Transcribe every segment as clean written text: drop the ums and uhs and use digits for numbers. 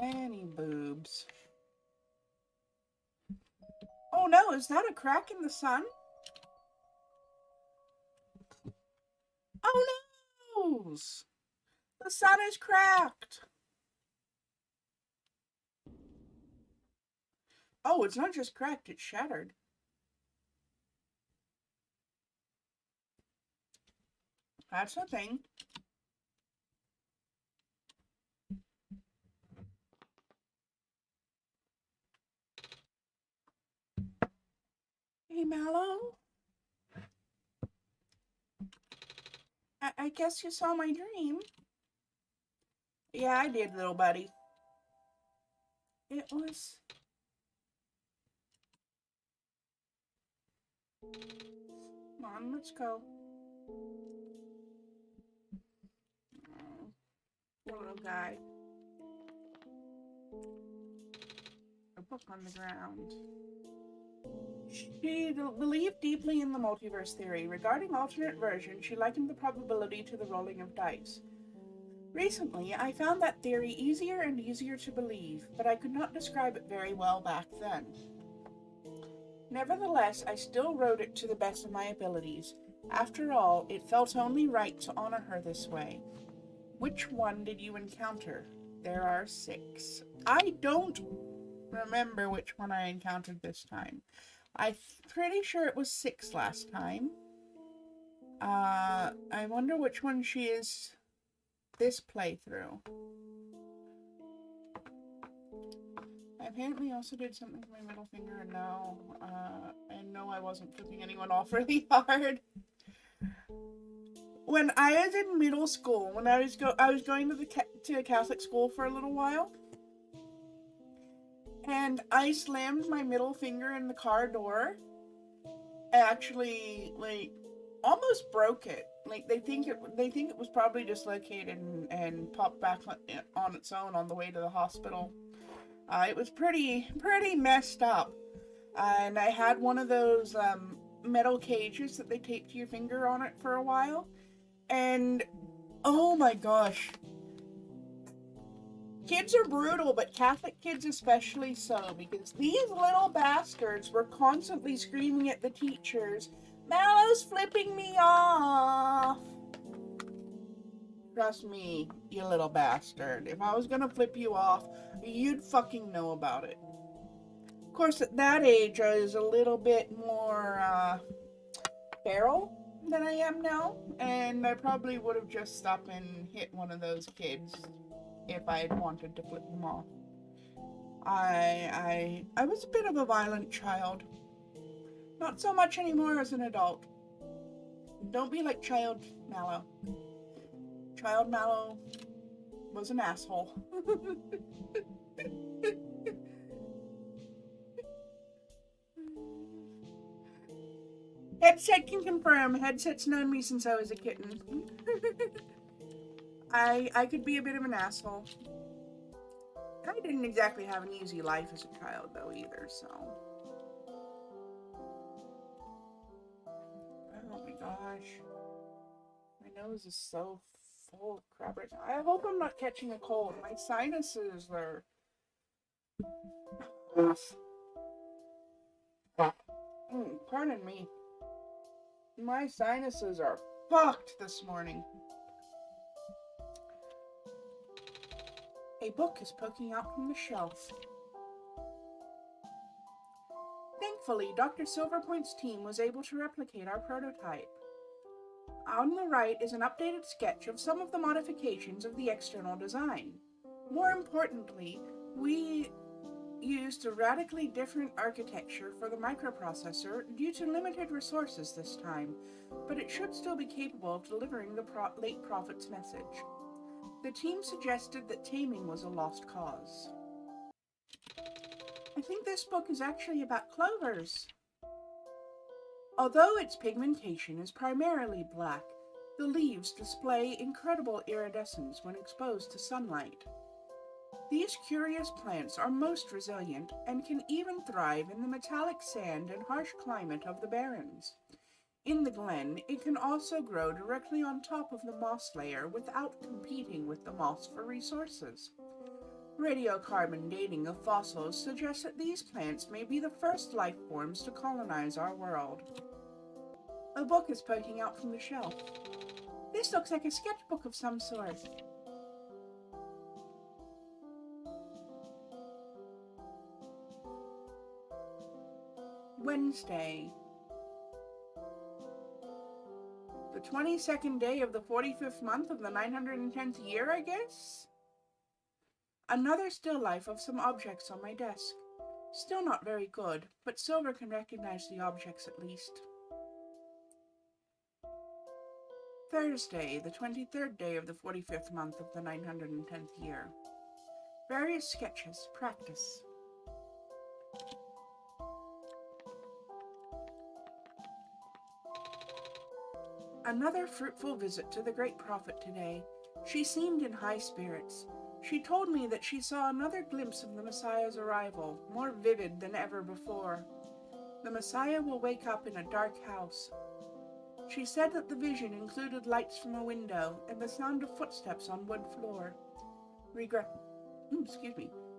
Any boobs. Oh no, is that a crack in the sun? Oh no! The sun is cracked! Oh, it's not just cracked, it's shattered. That's a thing. Hey, Mallow? I guess you saw my dream. Yeah, I did, little buddy. It was... Come on, let's go. Oh, poor little guy. A book on the ground. She believed deeply in the multiverse theory. Regarding alternate versions, she likened the probability to the rolling of dice. Recently, I found that theory easier and easier to believe, but I could not describe it very well back then. Nevertheless, I still wrote it to the best of my abilities. After all, it felt only right to honor her this way. Which one did you encounter? There are 6. I don't remember which one I encountered this time. I'm pretty sure it was 6 last time. I wonder which one she is this playthrough. I apparently also did something with my middle finger, and no, I wasn't flipping anyone off really hard. When I was in middle school, when I was going to a Catholic school for a little while, and I slammed my middle finger in the car door. Actually, like, almost broke it. Like, they think it was probably dislocated and popped back on its own on the way to the hospital. It was pretty messed up. And I had one of those metal cages that they tape to your finger on it for a while. And oh my gosh. Kids are brutal, but Catholic kids especially so, because these little bastards were constantly screaming at the teachers, "Mallow's flipping me off!" Trust me, you little bastard. If I was gonna flip you off, you'd fucking know about it. Of course, at that age, I was a little bit more feral than I am now, and I probably would have just stopped and hit one of those kids if I had wanted to flip them off. I was a bit of a violent child. Not so much anymore as an adult. Don't be like Child Mallow. Child Mallow was an asshole. Headset can confirm. Headset's known me since I was a kitten. I could be a bit of an asshole. I didn't exactly have an easy life as a child, though, either, so. Oh my gosh. My nose is so full of crap right now. I hope I'm not catching a cold. My sinuses are... pardon me. My sinuses are fucked this morning. A book is poking out from the shelf. Thankfully, Dr. Silverpoint's team was able to replicate our prototype. On the right is an updated sketch of some of the modifications of the external design. More importantly, we used a radically different architecture for the microprocessor due to limited resources this time, but it should still be capable of delivering the late prophet's message. The team suggested that taming was a lost cause. I think this book is actually about clovers. Although its pigmentation is primarily black, the leaves display incredible iridescence when exposed to sunlight. These curious plants are most resilient and can even thrive in the metallic sand and harsh climate of the barrens. In the glen, it can also grow directly on top of the moss layer without competing with the moss for resources. Radiocarbon dating of fossils suggests that these plants may be the first life forms to colonize our world. A book is poking out from the shelf. This looks like a sketchbook of some sort. Wednesday. The 22nd day of the 45th month of the 910th year, I guess? Another still life of some objects on my desk. Still not very good, but Silver can recognize the objects at least. Thursday, the 23rd day of the 45th month of the 910th year. Various sketches, practice. Another fruitful visit to the great prophet today. She seemed in high spirits. She told me that she saw another glimpse of the Messiah's arrival, more vivid than ever before. The Messiah will wake up in a dark house. She said that the vision included lights from a window and the sound of footsteps on wood floor.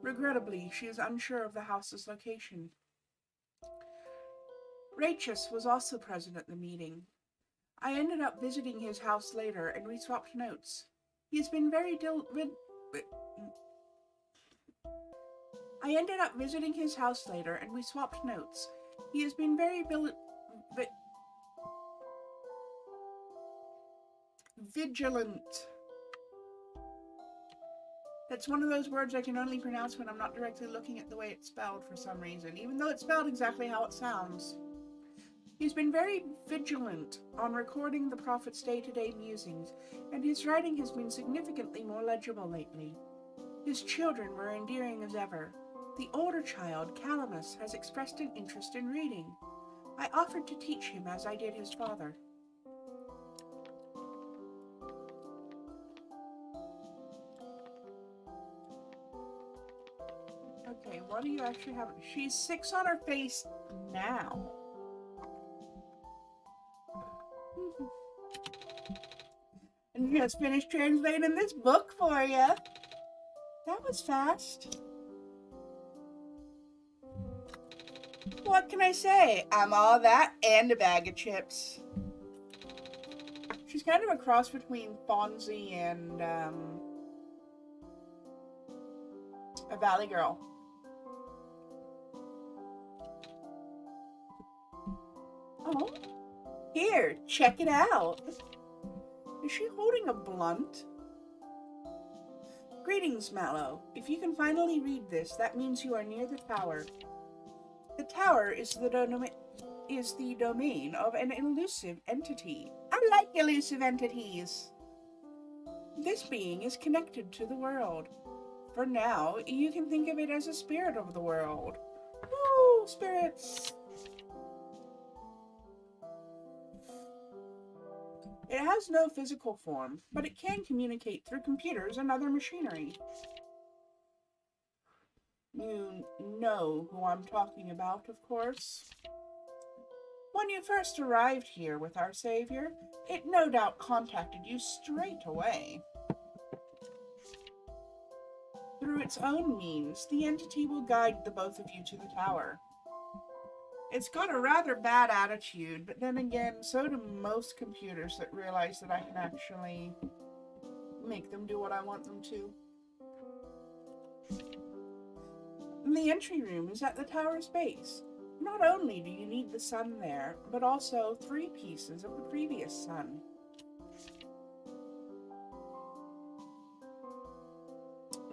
Regrettably, she is unsure of the house's location. Rachis was also present at the meeting. I ended up visiting his house later, and we swapped notes. He's been very vigilant. That's one of those words I can only pronounce when I'm not directly looking at the way it's spelled for some reason, even though it's spelled exactly how it sounds. He's been very vigilant on recording the prophet's day-to-day musings, and his writing has been significantly more legible lately. His children were endearing as ever. The older child, Calamus, has expressed an interest in reading. I offered to teach him as I did his father. Okay, what do you actually have? She's 6 on her face now. And just finished translating this book for you. That was fast. What can I say? I'm all that and a bag of chips. She's kind of a cross between Fonzie and a Valley Girl. Oh, here, check it out. Is she holding a blunt? Greetings, Mallow. If you can finally read this, that means you are near the tower. The tower is the domain of an elusive entity. I like elusive entities. This being is connected to the world. For now, you can think of it as a spirit of the world. Woo, spirits! It has no physical form, but it can communicate through computers and other machinery. You know who I'm talking about, of course. When you first arrived here with our savior, it no doubt contacted you straight away. Through its own means, the entity will guide the both of you to the tower. It's got a rather bad attitude, but then again, so do most computers that realize that I can actually make them do what I want them to. The entry room is at the tower's base. Not only do you need the sun there, but also 3 pieces of the previous sun.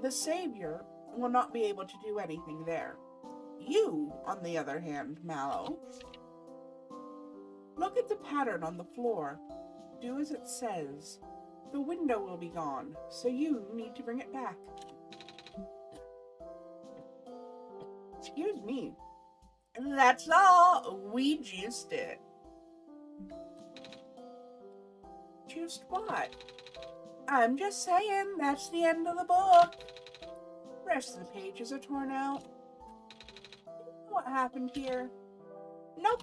The savior will not be able to do anything there. You, on the other hand, Mallow, look at the pattern on the floor. Do as it says. The window will be gone, so you need to bring it back. Excuse me. That's all. We juiced it. Juiced what? I'm just saying, that's the end of the book. Rest of the pages are torn out. What happened here? Nope.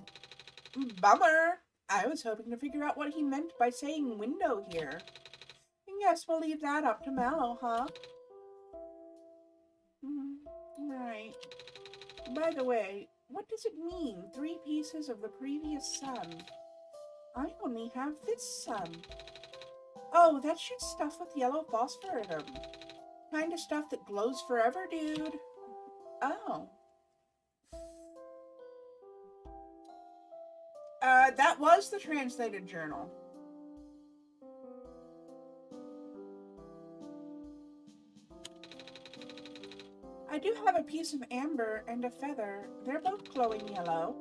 Bummer. I was hoping to figure out what he meant by saying window here. I guess we'll leave that up to Mallow, huh? Right. By the way, what does it mean, 3 pieces of the previous sun? I only have this sun. Oh, that's just stuff with yellow phosphor in them. Kind of stuff that glows forever, dude. Oh. That was the translated journal. I do have a piece of amber and a feather. They're both glowing yellow.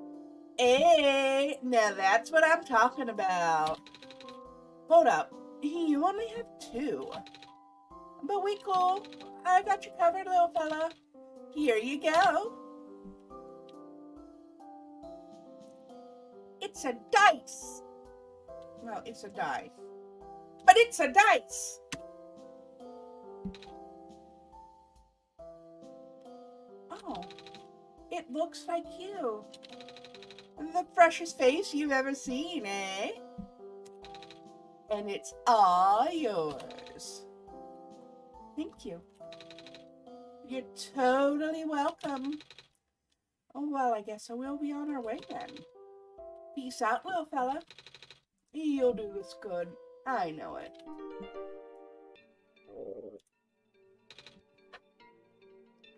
Hey, now that's what I'm talking about. Hold up. You only have 2. But we cool. I got you covered, little fella. Here you go. It's a dice. Well, it's a die. But it's a dice. Oh, it looks like you. The freshest face you've ever seen, eh? And it's all yours. Thank you. You're totally welcome. Oh, well, I guess we'll be on our way then. Peace out, little fella. You'll do this good. I know it.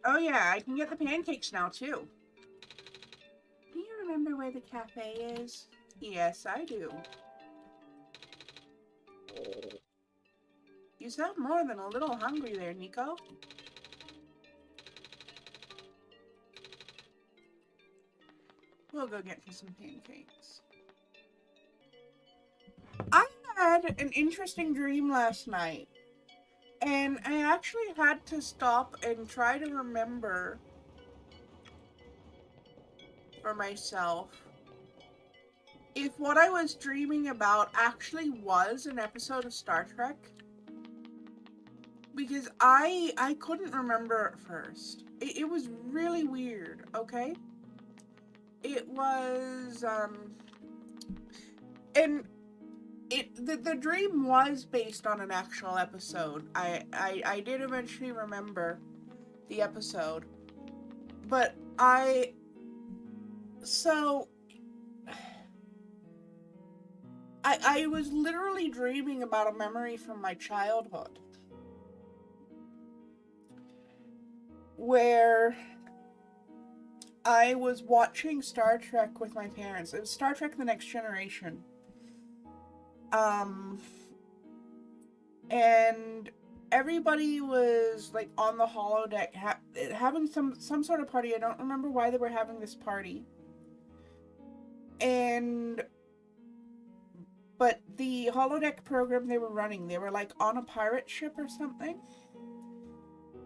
Oh yeah, I can get the pancakes now too. Do you remember where the cafe is? Yes, I do. You sound more than a little hungry there, Nico. We'll go get you some pancakes. I had an interesting dream last night. And I actually had to stop and try to remember for myself if what I was dreaming about actually was an episode of Star Trek. Because I couldn't remember at first. It was really weird, okay? It was, and the dream was based on an actual episode. I did eventually remember the episode. But I was literally dreaming about a memory from my childhood. Where I was watching Star Trek with my parents. It was Star Trek The Next Generation. And everybody was like on the holodeck having some sort of party. I don't remember why they were having this party. But the holodeck program they were running, they were like on a pirate ship or something,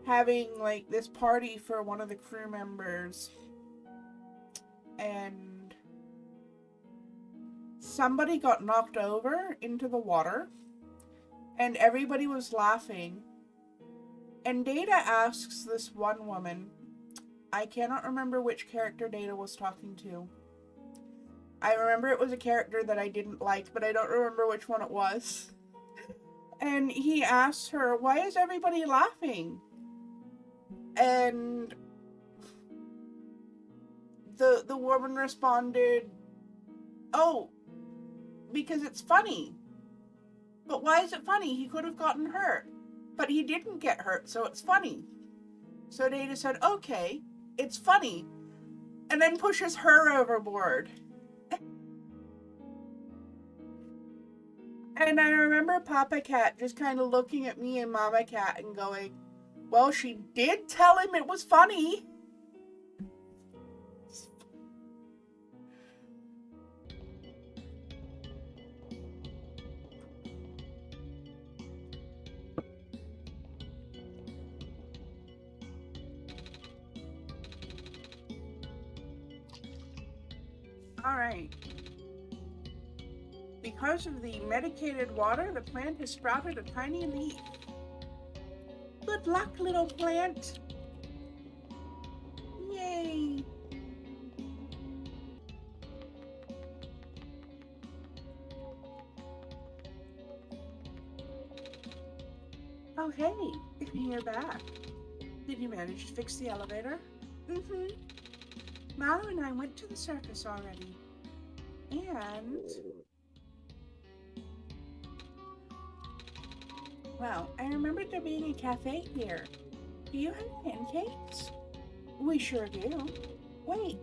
having like this party for one of the crew members. And somebody got knocked over into the water. And everybody was laughing. And Data asks this one woman, I cannot remember which character Data was talking to. I remember it was a character that I didn't like, but I don't remember which one it was. And he asks her, why is everybody laughing? And the woman responded, oh, because it's funny. But why is it funny? He could have gotten hurt. But he didn't get hurt, so it's funny. So Data said, okay, it's funny. And then pushes her overboard. And I remember Papa Cat just kind of looking at me and Mama Cat and going, well, she did tell him it was funny. Alright. Because of the medicated water, the plant has sprouted a tiny leaf. Good luck, little plant. Yay. Oh, hey, you're back. Did you manage to fix the elevator? Mm-hmm. Mallow and I went to the circus already. And... well, I remembered there being a cafe here. Do you have pancakes? We sure do. Wait,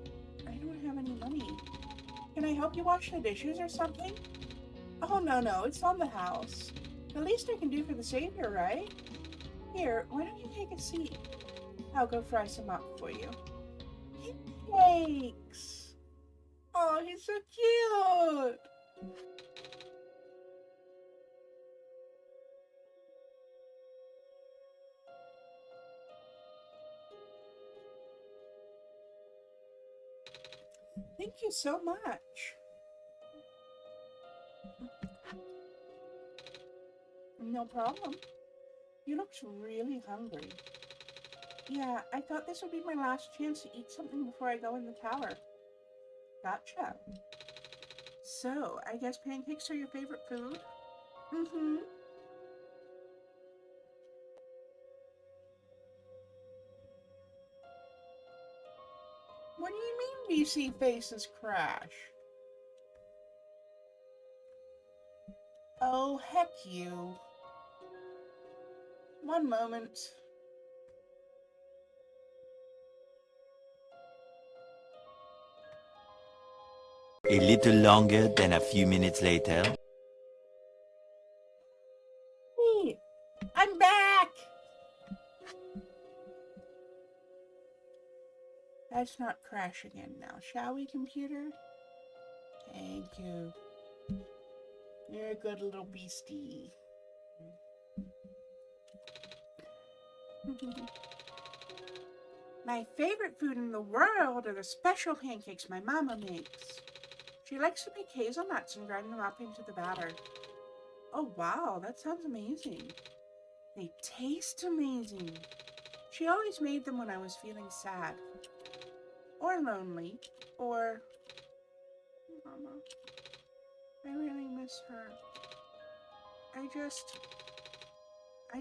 I don't have any money. Can I help you wash the dishes or something? Oh, no, it's on the house. The least I can do for the savior, right? Here, why don't you take a seat? I'll go fry some up for you. Pancakes! Oh, he's so cute! Thank you so much. No problem. You look really hungry. Yeah, I thought this would be my last chance to eat something before I go in the tower. Gotcha. So, I guess pancakes are your favorite food? Mm-hmm. What do you mean DC faces crash? Oh, heck you. One moment. A little longer than a few minutes later. Hey, I'm back! Let's not crash again now, shall we, computer? Thank you. You're a good little beastie. My favorite food in the world are the special pancakes my mama makes. She likes to make hazelnuts and grind them up into the batter. Oh wow, that sounds amazing. They taste amazing. She always made them when I was feeling sad. Or lonely. Or... Mama, I really miss her. I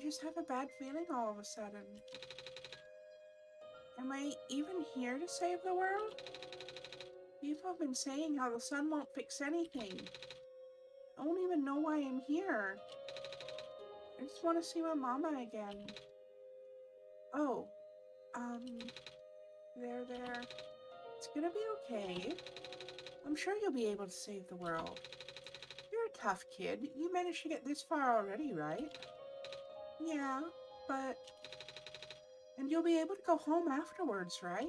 just have a bad feeling all of a sudden. Am I even here to save the world? People have been saying how the sun won't fix anything. I don't even know why I'm here. I just want to see my mama again. Oh, there. It's gonna be okay. I'm sure you'll be able to save the world. You're a tough kid. You managed to get this far already, right? Yeah, but... and you'll be able to go home afterwards, right?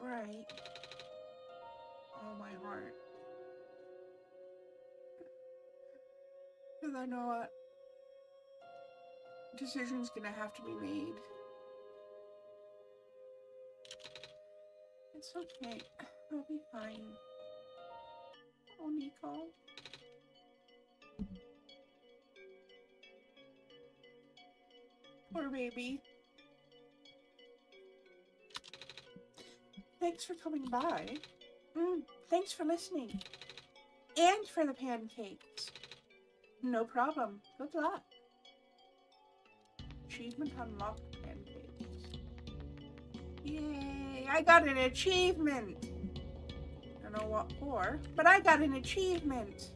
Right. Oh, my heart. Because I know a decision's gonna have to be made. It's okay. I'll be fine. Oh, Nico. Poor baby. Thanks for coming by. Thanks for listening. And for the pancakes. No problem. Good luck. Achievement unlocked, pancakes. Yay! I got an achievement! I don't know what for, but I got an achievement!